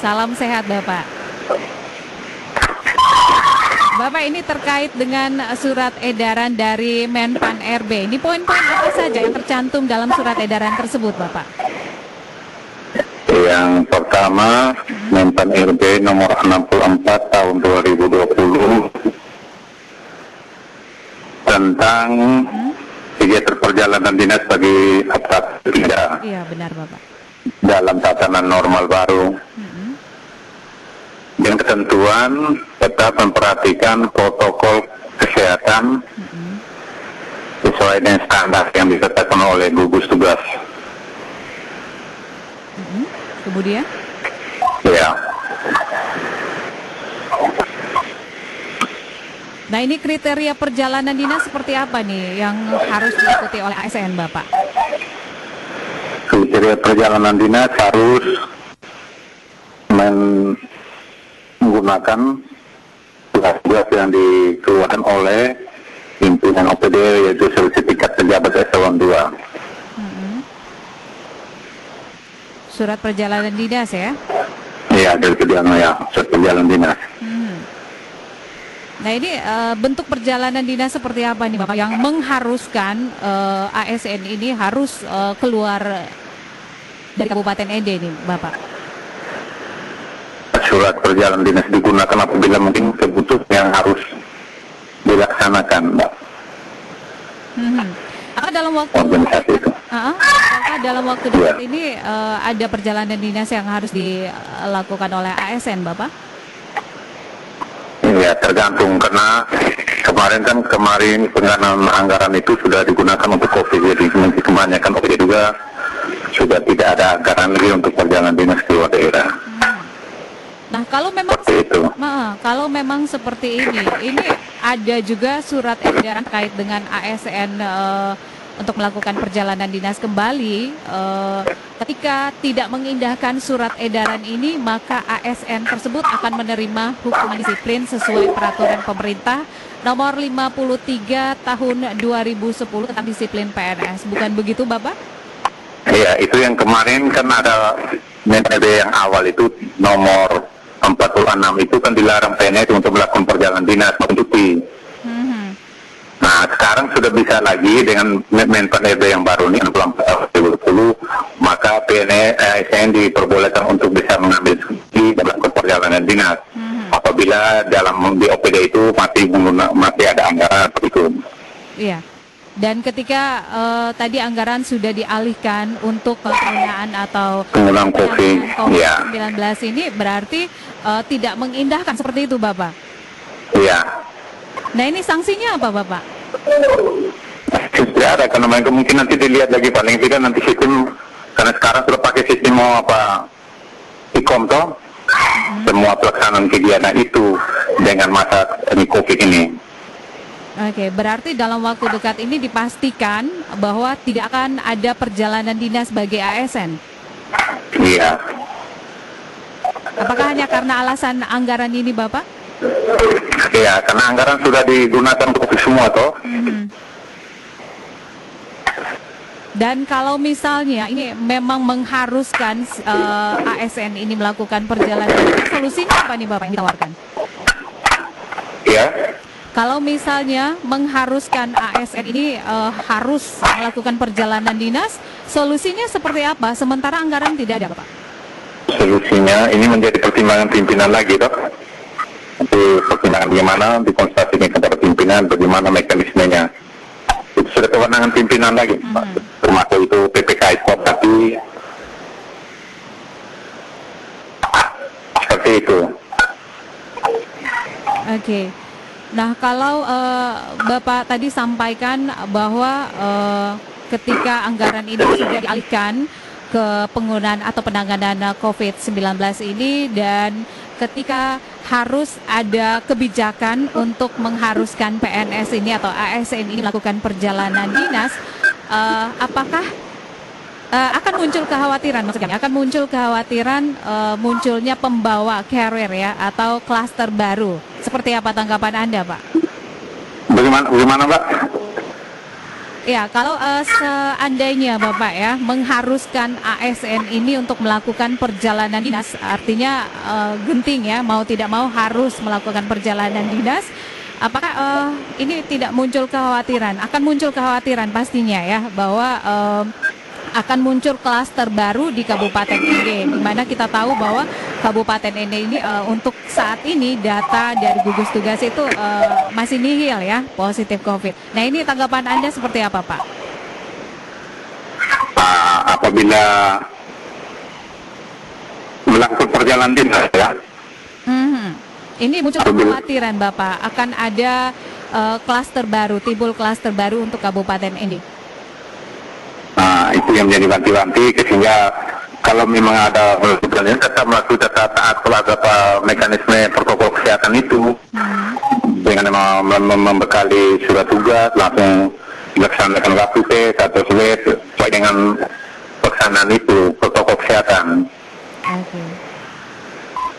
Salam sehat Bapak. Bapak, ini terkait dengan surat edaran dari Menpan RB. Ini poin-poin apa saja yang tercantum dalam surat edaran tersebut, Bapak? Yang pertama, Menpan RB nomor 64 tahun 2020 tentang kegiatan perjalanan dinas bagi aparatur negara. Iya, benar, Bapak. Dalam tatanan normal baru. Dan ketentuan tetap memperhatikan protokol kesehatan sesuai dengan standar yang ditetapkan oleh gugus tugas. Kemudian? Ya. Nah, ini kriteria perjalanan dinas seperti apa nih yang harus diikuti oleh ASN, Bapak? Kriteria perjalanan dinas harus menggunakan tugas yang dikeluarkan oleh pimpinan OPD, yaitu sertifikat pejabat eselon 2. Surat perjalanan dinas ya? Iya, dari kebijakan ya, surat perjalanan dinas. Nah, ini bentuk perjalanan dinas seperti apa nih Bapak yang mengharuskan ASN ini harus keluar dari Kabupaten Ede nih Bapak? Surat perjalanan dinas digunakan apabila mungkin kebutuhan yang harus dilaksanakan, Mbak. Apakah dalam waktu Organisasi itu. apakah dalam waktu dekat ini ada perjalanan dinas yang harus dilakukan oleh ASN, Bapak? Ya, tergantung karena kemarin pendanaan anggaran itu sudah digunakan untuk COVID, jadi mungkin kebanyakan OPD juga sudah tidak ada anggaran lagi untuk perjalanan dinas keluar daerah. Nah, kalau memang seperti ini ada juga surat edaran terkait dengan ASN untuk melakukan perjalanan dinas kembali. Ketika tidak mengindahkan surat edaran ini, maka ASN tersebut akan menerima hukuman disiplin sesuai peraturan pemerintah nomor 53 tahun 2010 tentang disiplin PNS. Bukan begitu, Bapak? Iya, itu yang kemarin kan ada metode yang awal itu nomor 46 itu kan dilarang PNS untuk melakukan perjalanan dinas maupun cuti. Nah, sekarang sudah bisa lagi dengan Menpan RB yang baru ini 64 tahun 2020, maka PNS ASN diperbolehkan untuk bisa mengambil cuti dan melakukan perjalanan dinas. Apabila dalam di OPD itu masih ada anggaran seperti itu. Iya. Dan ketika tadi anggaran sudah dialihkan untuk penggunaan atau penggunaan COVID-19 ini berarti tidak mengindahkan seperti itu, Bapak? Iya. Nah, ini sanksinya apa, Bapak? Tidak ada, karena mungkin nanti dilihat lagi, paling tidak nanti sistem, karena sekarang sudah pakai sistem ICOM toh, semua pelaksanaan kegiatan itu dengan masa ini COVID ini. Oke, berarti dalam waktu dekat ini dipastikan bahwa tidak akan ada perjalanan dinas bagi ASN? Iya. Apakah hanya karena alasan anggaran ini, Bapak? Iya, karena anggaran sudah digunakan untuk semua toh. Dan kalau misalnya ini memang mengharuskan ASN ini melakukan perjalanan, solusinya apa nih Bapak yang ditawarkan? Iya. Kalau misalnya mengharuskan ASN ini harus melakukan perjalanan dinas, solusinya seperti apa? Sementara anggaran tidak ada, Bapak. Solusinya ini menjadi pertimbangan pimpinan lagi toh. Itu pertimbangan bagaimana dikonsultasikan kepada pimpinan, bagaimana mekanismenya. Itu sudah kewenangan pimpinan lagi, termasuk itu PPK Iskop, tapi seperti itu. Oke. Nah, kalau Bapak tadi sampaikan bahwa ketika anggaran ini sudah dialihkan ke penggunaan atau penanganan COVID-19 ini dan ketika harus ada kebijakan untuk mengharuskan PNS ini atau ASN ini melakukan perjalanan dinas, apakah akan muncul kekhawatiran, maksudnya akan muncul kekhawatiran munculnya pembawa carrier ya atau klaster baru. Seperti apa tanggapan Anda, Pak? Bagaimana Pak? Ya, kalau seandainya Bapak ya mengharuskan ASN ini untuk melakukan perjalanan dinas, artinya genting ya, mau tidak mau harus melakukan perjalanan dinas. Apakah ini tidak muncul kekhawatiran? Akan muncul kekhawatiran pastinya ya bahwa akan muncul klaster baru di Kabupaten Ende, di mana kita tahu bahwa Kabupaten Ende ini untuk saat ini data dari gugus tugas itu masih nihil ya, positif COVID. Nah ini tanggapan Anda seperti apa Pak? Apabila melakukan perjalanan dinas ya. Ini muncul kekhawatiran Bapak, akan ada klaster baru, timbul klaster baru untuk Kabupaten Ende. Itu yang menjadi wanti-wanti, sehingga kalau memang ada perjalanan tetap taat pada mekanisme protokol kesehatan itu, dengan membekali surat tugas langsung dilaksanakan rapid test atau swab sesuai dengan pelaksanaan itu protokol kesehatan. Oke.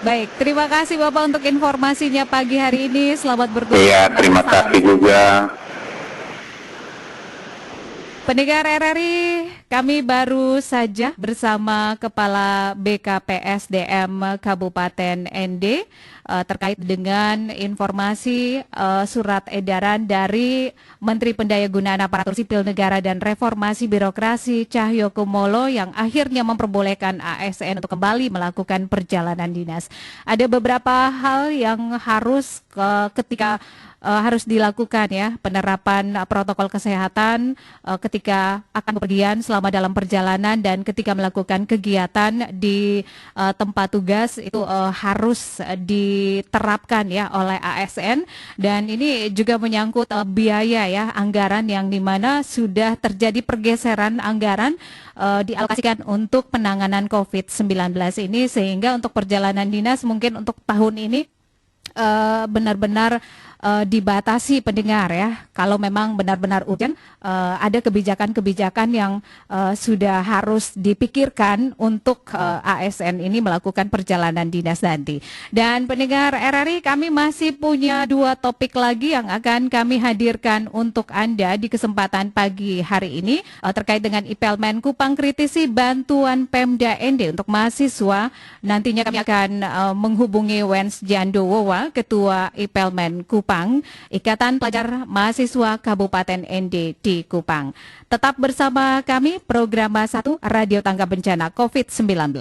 Baik, terima kasih Bapak untuk informasinya pagi hari ini. Selamat bertugas. Iya, terima kasih juga. Pendengar RRI, kami baru saja bersama Kepala BKPSDM Kabupaten Ende terkait dengan informasi surat edaran dari Menteri Pendayagunaan Aparatur Sipil Negara dan Reformasi Birokrasi Cahyokumolo yang akhirnya memperbolehkan ASN untuk kembali melakukan perjalanan dinas. Ada beberapa hal yang harus harus dilakukan ya, penerapan protokol kesehatan ketika akan bepergian selama dalam perjalanan dan ketika melakukan kegiatan di tempat tugas itu harus diterapkan ya oleh ASN, dan ini juga menyangkut biaya ya, anggaran yang dimana sudah terjadi pergeseran anggaran dialokasikan untuk penanganan COVID-19 ini, sehingga untuk perjalanan dinas mungkin untuk tahun ini benar-benar dibatasi pendengar ya. Kalau memang benar-benar urgent, ada kebijakan-kebijakan yang sudah harus dipikirkan untuk ASN ini melakukan perjalanan dinas nanti. Dan pendengar RRI, kami masih punya 2 topik lagi yang akan kami hadirkan untuk Anda di kesempatan pagi hari ini terkait dengan IPLMen Kupang kritisi bantuan Pemda Ende untuk mahasiswa. Nantinya kami akan menghubungi Wens Jandowowa, Ketua IPLMen Kupang, Ikatan Pelajar Mahasiswa Kabupaten Ende di Kupang. Tetap bersama kami, program 1 Radio Tangga Bencana COVID-19.